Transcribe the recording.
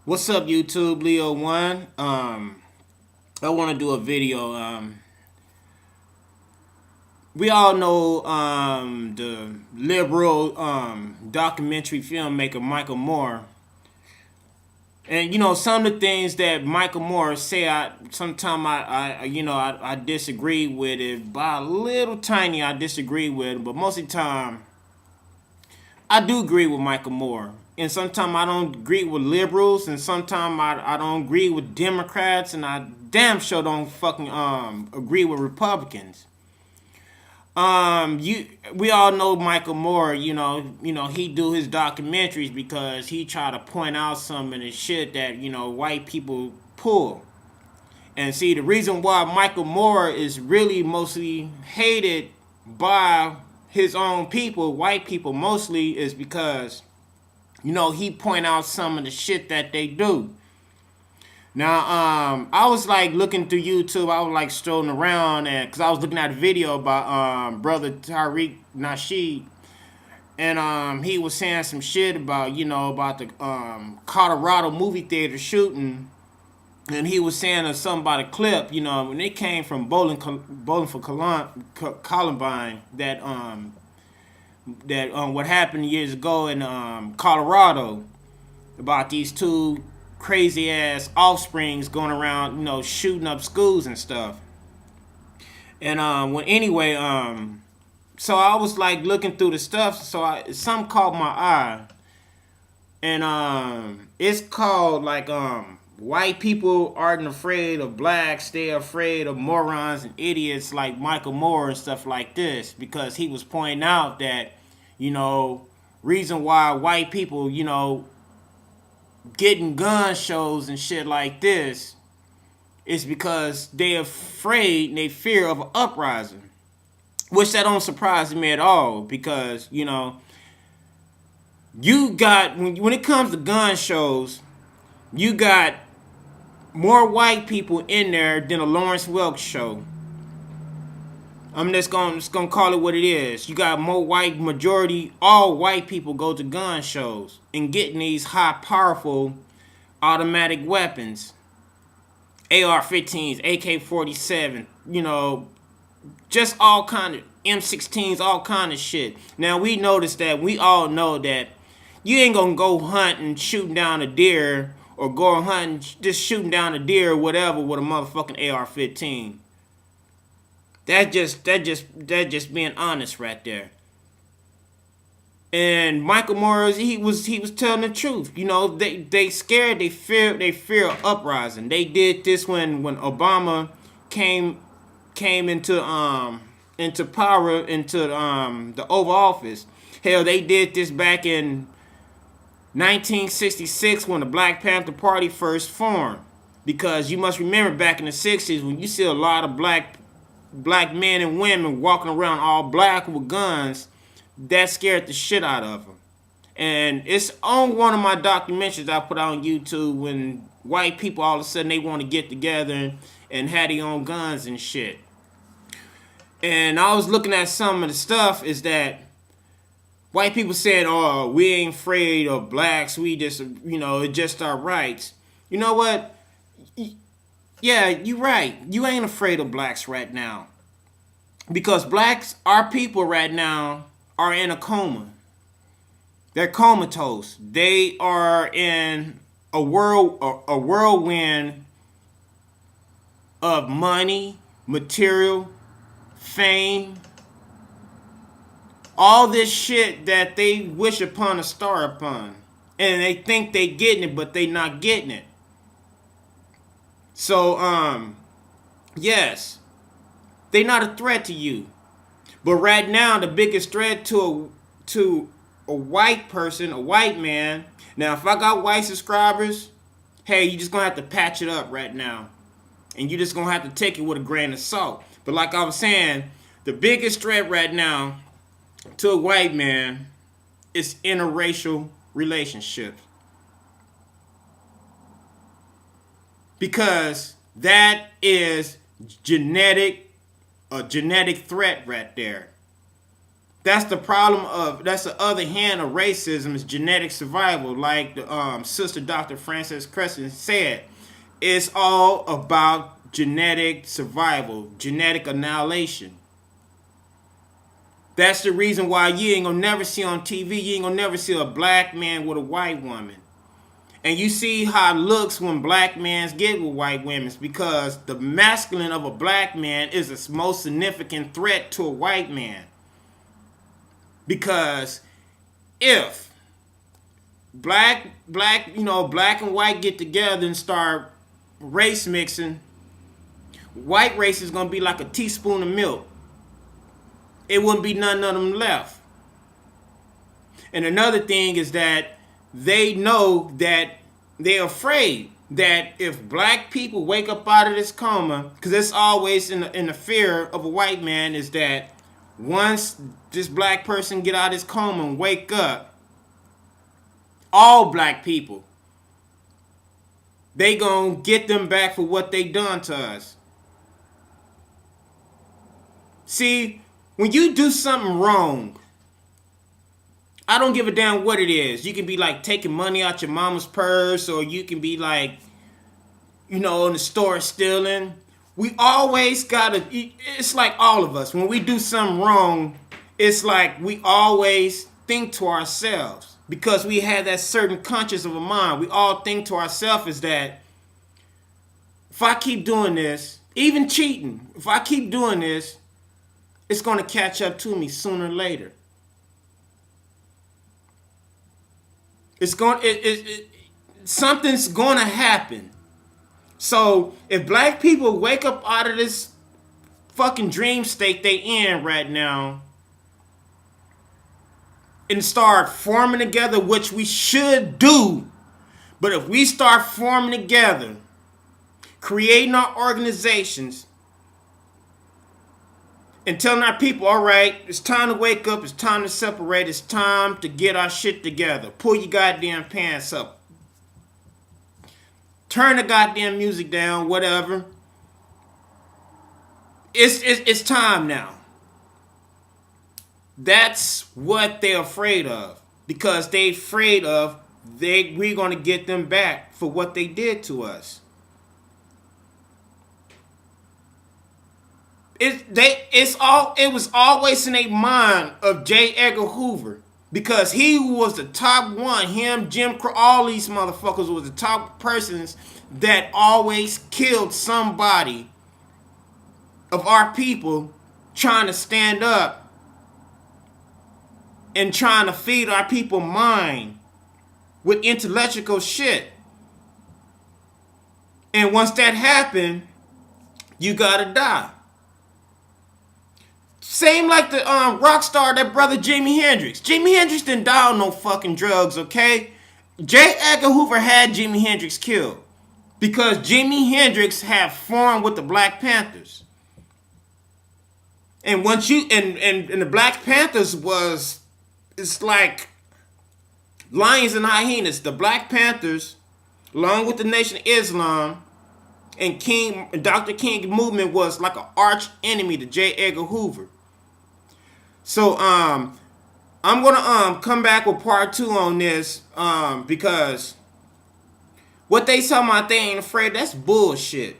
What's up, YouTube? Leo1. I want to do a video. We all know the liberal documentary filmmaker Michael Moore, and some of the things that Michael Moore say. I disagree with it by a little tiny. I disagree with it, but most of the time I do agree with Michael Moore. And sometimes I don't agree with liberals, and sometimes I don't agree with Democrats, and I damn sure don't fucking agree with Republicans. We all know Michael Moore. He do his documentaries because he try to point out some of the shit that white people pull. And see, the reason why Michael Moore is really mostly hated by his own people, white people mostly, is because he point out some of the shit that they do. Now, I was like looking through YouTube. I was like strolling around, and because I was looking at a video about brother Tariq Nasheed, and he was saying some shit about about the Colorado movie theater shooting, and he was saying something about a clip. When it came from Bowling for Columbine, that what happened years ago in Colorado about these two crazy ass offsprings going around, shooting up schools and stuff. And so I was like looking through the stuff, so something caught my eye, and it's called like white people aren't afraid of blacks, they're afraid of morons and idiots like Michael Moore and stuff like this, because he was pointing out that reason why white people getting gun shows and shit like this is because they're afraid and they fear of an uprising, which that don't surprise me at all, because you got when it comes to gun shows, you got more white people in there than a Lawrence Welk show. I'm just gonna call it what it is. You got more white majority. All white people go to gun shows and getting these high, powerful, automatic weapons, AR-15s, AK-47. Just all kind of M16s, all kind of shit. Now we all know that you ain't gonna go hunting, shooting down a deer, or go hunting, just shooting down a deer or whatever with a motherfucking AR-15. That just being honest right there. And Michael Moore, he was telling the truth. They scared, they fear uprising. They did this when Obama came into power, into the Oval Office. Hell, they did this back in 1966 when the Black Panther Party first formed. Because you must remember back in the 60s when you see a lot of black men and women walking around all black with guns, that scared the shit out of them. And it's on one of my documentaries I put out on YouTube when white people all of a sudden they want to get together and have their own guns and shit. And I was looking at some of the stuff is that white people said, "Oh, we ain't afraid of blacks. We just, it's just our rights." You know what? Yeah, you're right. You ain't afraid of blacks right now. Because blacks, our people right now, are in a coma. They're comatose. They are in a whirlwind of money, material, fame, all this shit that they wish upon a star upon. And they think they getting it, but they not getting it. So, yes, they're not a threat to you. But right now, the biggest threat to a white person, a white man. Now, if I got white subscribers, hey, you just gonna have to patch it up right now, and you just gonna have to take it with a grain of salt. But like I was saying, the biggest threat right now to a white man is interracial relationships. Because that is a genetic threat right there. That's the problem of, that's the other hand of racism, is genetic survival. Like the sister Dr. Frances Crescent said, it's all about genetic survival, genetic annihilation. That's the reason why you ain't gonna never see on TV, you ain't gonna never see a black man with a white woman. And you see how it looks when black men get with white women, because the masculine of a black man is the most significant threat to a white man. Because if black and white get together and start race mixing, white race is gonna be like a teaspoon of milk. It wouldn't be none of them left. And another thing is that they know that they're afraid that if black people wake up out of this coma, because it's always in the fear of a white man, is that once this black person get out of this coma and wake up, all black people, they gonna get them back for what they done to us. See, when you do something wrong, I don't give a damn what it is. You can be like taking money out your mama's purse, or you can be like, in the store stealing. We always gotta, it's like all of us, when we do something wrong, it's like we always think to ourselves, because we have that certain conscious of a mind. We all think to ourselves is that if I keep doing this, even cheating, if I keep doing this, it's gonna catch up to me sooner or later. Something's gonna happen. So if black people wake up out of this fucking dream state they in right now and start forming together, which we should do, but if we start forming together, creating our organizations, and telling our people, all right, it's time to wake up, it's time to separate, it's time to get our shit together. Pull your goddamn pants up. Turn the goddamn music down, whatever. It's time now. That's what they're afraid of. Because they're afraid of we're going to get them back for what they did to us. It was always in a mind of J. Edgar Hoover, because he was the top one. Him, Jim Crow, all these motherfuckers was the top persons that always killed somebody of our people, trying to stand up and trying to feed our people mind with intellectual shit. And once that happened, you gotta die. Same like the rock star, that brother Jimi Hendrix. Jimi Hendrix didn't die on no fucking drugs, okay? J. Edgar Hoover had Jimi Hendrix killed because Jimi Hendrix had formed with the Black Panthers. And once you and the Black Panthers it's like lions and hyenas. The Black Panthers, along with the Nation of Islam, and Dr. King movement was like an arch enemy to J. Edgar Hoover. So I'm gonna come back with part 2 on this, because what they talking about, they ain't afraid, that's bullshit.